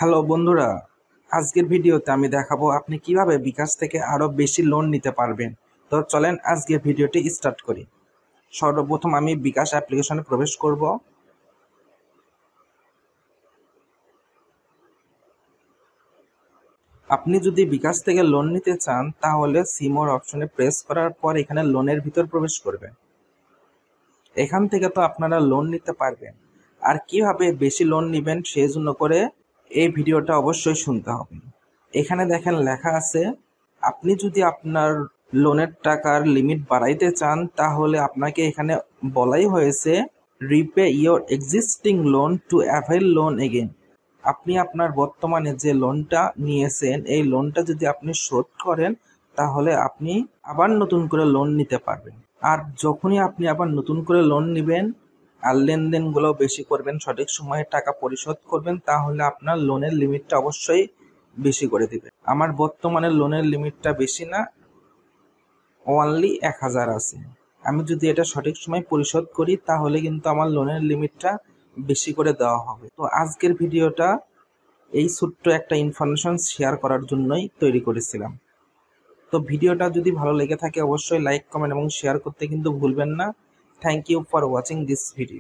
Hello বন্ধুরা, আজকের ভিডিওতে আমি দেখাবো আপনি কিভাবে বিকাশ থেকে আরো বেশি লোন নিতে পারবেন। তো চলেন আজকের ভিডিওটি স্টার্ট করি। সর্বপ্রথম আমি বিকাশ অ্যাপ্লিকেশনে প্রবেশ করব। আপনি যদি বিকাশ থেকে লোন নিতে চান তাহলে সিমোর অপশনে প্রেস করার পর এখানে লোনের ভিতর প্রবেশ করবেন। এখান থেকে তো আপনারা লোন নিতে পারবেন। আর কিভাবে বেশি লোন নেবেন সেই জন্য করে এই ভিডিওটা অবশ্যই শুনতে হবে। এখানে দেখেন লেখা আছে, আপনি যদি আপনার লোনের টাকার লিমিট বাড়াইতে চান তাহলে আপনাকে এখানে বলাই হয়েছে repay your existing loan two avail loan again. আপনি আপনার বর্তমানে যে লোনটা নিয়েছেন এই লোনটা যদি আপনি শোধ করেন তাহলে আপনি আবার নতুন করে লোন নিতে পারবেন। আর যখনই আপনি আবার নতুন করে লোন নেবেন আর লেনদেনগুলো বেশি করবেন, সঠিক সময়ে টাকা পরিশোধ করবেন, তাহলে আপনার লোনের লিমিটটা অবশ্যই বেশি করে দিবে। আমার বর্তমানে লোনের লিমিটটা বেশি না, অনলি 1000 আছে। আমি যদি এটা সঠিক সময় পরিশোধ করি তাহলে কিন্তু আমার লোনের লিমিটটা বেশি করে দেওয়া হবে। তো আজকের ভিডিওটা এই ছোট্ট একটা ইনফরমেশন শেয়ার করার জন্যই তৈরি করেছিলাম। তো ভিডিওটা যদি ভালো লেগে থাকে অবশ্যই লাইক, কমেন্ট এবং শেয়ার করতে কিন্তু ভুলবেন না। Thank you for watching this video.